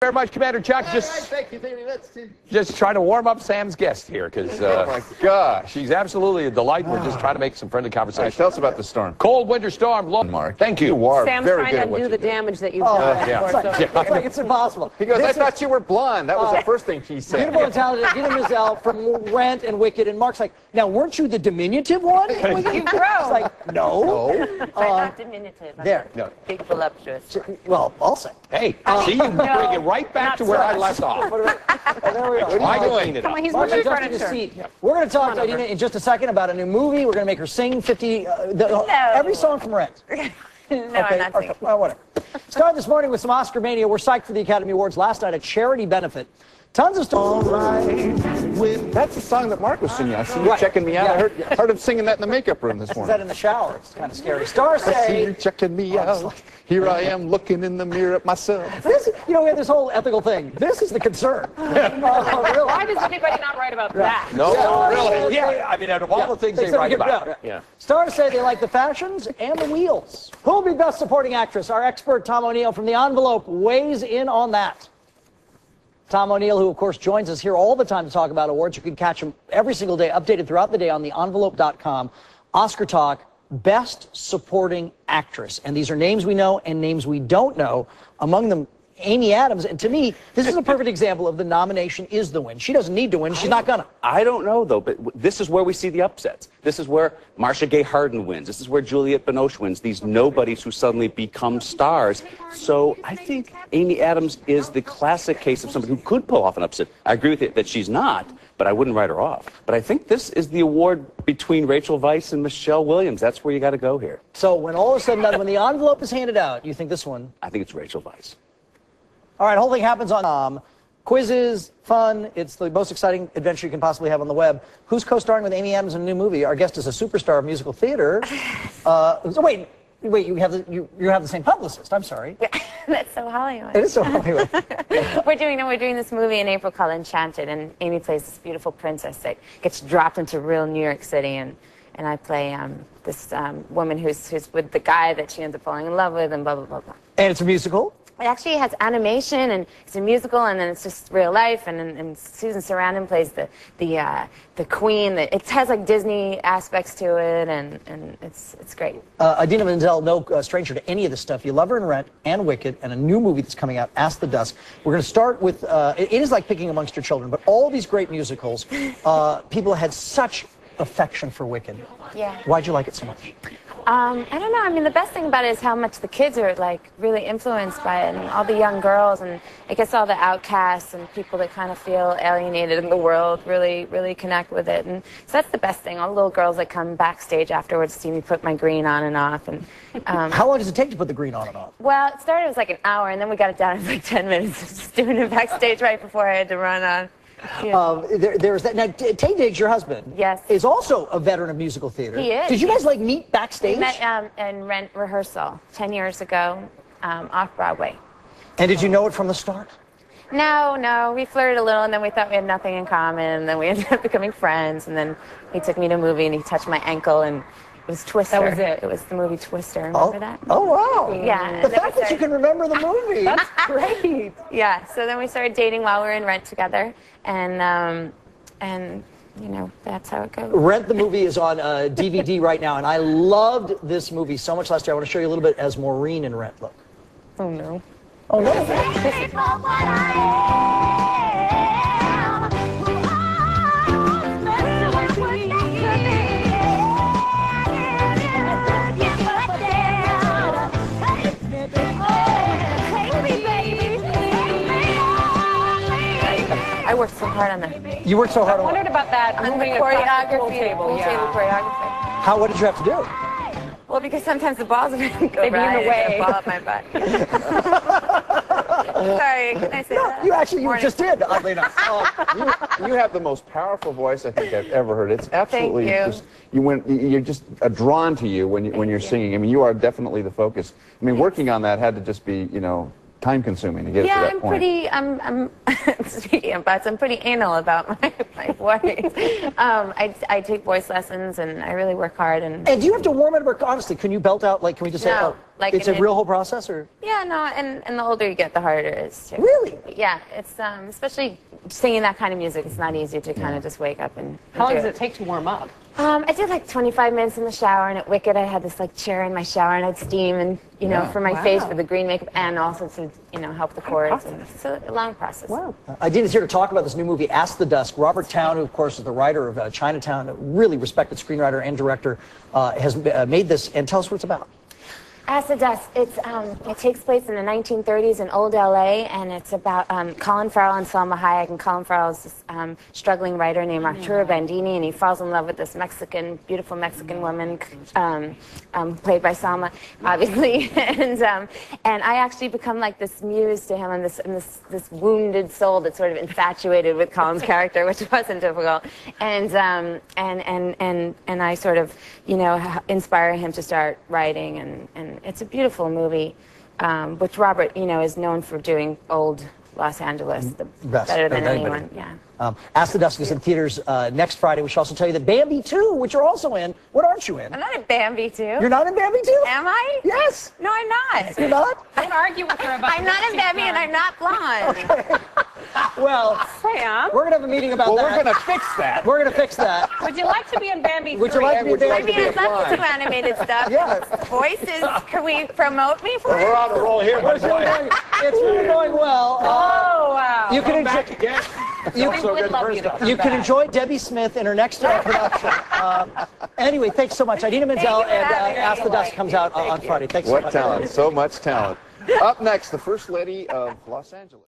Very much, Commander Chuck. Just trying to warm up Sam's guest here, because oh my gosh, she's absolutely a delight. We're just trying to make some friendly conversation. Right, tell us about the storm. Cold winter storm. Mark, thank you. You are Sam's very trying good at to what do you the do. damage that you've done. It's impossible. He goes, I thought you were blonde. That was the first thing she said. Beautiful and talented Idina Menzel from Rent and Wicked, and Mark's like, now weren't you the diminutive one? You grow. It's like, no. Not diminutive. There. No. Big voluptuous. Well, I'll say. Hey, see, you bring it right back to where I left off. There we are. Why doing it? Come on, he's Mark's moving adjusting his furniture. seat. We're going to talk to Idina in just a second about a new movie. We're going to make her sing 50, every song from Rent. No, Okay, I'm not singing. well, whatever. Started this morning with some Oscar mania. We're psyched for the Academy Awards last night, a charity benefit. Tons of stuff. That's the song that Mark was singing. I see you checking me out. Yeah. I heard him singing that in the makeup room this Is morning. that in the shower? It's kind of scary. Stars I see you say. checking me out. Here I am looking in the mirror at myself. This, we have this whole ethical thing. This is the concern. Really. Why does anybody not write about that? No, Stars really? say- Yeah, I mean, out of all the things they write about. Yeah. Stars say they like the fashions and the wheels. Who will be Best Supporting Actress? Our expert Tom O'Neill from The Envelope weighs in on that. Tom O'Neill, who of course joins us here all the time to talk about awards. You can catch him every single day, updated throughout the day on theenvelope.com. Oscar Talk, Best Supporting Actress. And these are names we know and names we don't know. Among them, Amy Adams. And to me, this is a perfect example of the nomination is the win. She doesn't need to win. She's not gonna. I don't know, though, but this is where we see the upsets. This is where Marcia Gay Harden wins. This is where Juliette Binoche wins. These nobodies who suddenly become stars. So I think Amy Adams is the classic case of somebody who could pull off an upset. I agree with you that she's not, but I wouldn't write her off. But I think this is the award between Rachel Weisz and Michelle Williams. That's where you got to go here. So when all is said and done, when the envelope is handed out, you think this one? I think it's Rachel Weisz. All right, whole thing happens on quizzes, fun. It's the most exciting adventure you can possibly have on the web. Who's co-starring with Amy Adams in a new movie? Our guest is a superstar of musical theater. So wait, you have the same publicist. I'm sorry. That's so Hollywood. It is so Hollywood. We're doing this movie in April called Enchanted, and Amy plays this beautiful princess that gets dropped into real New York City, and I play this woman who's with the guy that she ends up falling in love with, and blah blah blah blah. And it's a musical. It actually has animation, and it's a musical, and then it's just real life. And Susan Sarandon plays the queen. It has like Disney aspects to it, and it's great. Idina Menzel, no stranger to any of this stuff. You love her in Rent and Wicked, and a new movie that's coming out, Ask the Dusk. We're going to start with. It is like picking amongst your children, but all these great musicals, people had such affection for Wicked. Yeah. Why'd you like it so much? I don't know. I mean, the best thing about it is how much the kids are like really influenced by it, and all the young girls, and I guess all the outcasts and people that kind of feel alienated in the world really connect with it. And so that's the best thing. All the little girls that come backstage afterwards to see me put my green on and off. And how long does it take to put the green on and off? well, it started as like an hour, and then we got it down to like 10 minutes, just doing it backstage right before I had to run on. Yeah. There's that. Now, Tay Diggs, your husband, yes, is also a veteran of musical theater. He is. Did you guys like meet backstage? We met in Rent rehearsal 10 years ago, off Broadway. And did you know it from the start? No, we flirted a little, and then we thought we had nothing in common, and then we ended up becoming friends, and then he took me to a movie, and he touched my ankle, and it was Twister. That was it. It was the movie Twister. Remember that? Oh, wow. Yeah. The fact that you can remember the movie. That's great. Yeah, so then we started dating while we were in Rent together, and you know, that's how it goes. Rent the movie is on DVD right now, and I loved this movie so much last year. I want to show you a little bit as Maureen in Rent. Look. Oh, no. Oh, no. I worked so hard on that. You worked so hard I on wondered about that. On the moving across the choreography, pool table, pool table choreography. What did you have to do? Well, because sometimes the balls would go They'd be in the right, way. and ball up my butt. Sorry, can I say that? You just did, oddly enough. You have the most powerful voice I think I've ever heard. It's absolutely Thank you. you're just drawn to you when you're singing. I mean, you are definitely the focus. I mean, working on that had to just be, you know, time-consuming to get it to Yeah, that I'm point. speaking of butts, I'm pretty anal about my voice. I take voice lessons and I really work hard. And And do you have to warm it up, or honestly, can you belt out, like, can we just say, No, oh, like it's a in- real whole process, or? yeah, no, and the older you get, the harder it is too. Really? Yeah, it's especially singing that kind of music. It's not easy to kind of just wake up and. How long do does it take to warm up? I did like 25 minutes in the shower, and at Wicked I had this like chair in my shower, and I'd steam, and for my face for the green makeup, and also to help the chords. And it's a long process. Wow. Idina's here to talk about this new movie, Ask the Dusk. Robert Towne, who of course is the writer of Chinatown, a really respected screenwriter and director, has made this. And tell us what it's about. Ask the Dusk. It takes place in the 1930s in old LA, and it's about Colin Farrell and Salma Hayek. And Colin Farrell is this struggling writer named Arturo Bandini, and he falls in love with this beautiful Mexican woman played by Salma, obviously. and I actually become like this muse to him, and this wounded soul that's sort of infatuated with Colin's character, which wasn't difficult. And I sort of inspire him to start writing, and it's a beautiful movie, which Robert, is known for doing old Los Angeles better than anyone. Yeah. Ask the Dusk is in theaters next Friday. We should also tell you that Bambi 2, which you're also in. What aren't you in? I'm not in Bambi too. You're not in Bambi 2? Am I? Yes. No, I'm not. You're not? Don't argue with her about I'm not in Bambi, and I'm not blonde. Well, Sam, we're going to have a meeting about Well, that. we're going to fix that. We're going to fix that. would you like to be in Bambi 3? Would you like to be in Would you like Bambi? to be I'd love to do animated stuff. Yes. Voices, can we promote me for We're it? on a roll here, by It's the really way. going, it's really going well. Oh, wow. You can enjoy. Again. We would love you to come You can back. enjoy Debbie Smith in her next production. Anyway, thanks so much. Idina Menzel you for and having me. Ask the Dusk comes out on Friday. Thanks so What much. talent. So much talent. Up next, the First Lady of Los Angeles.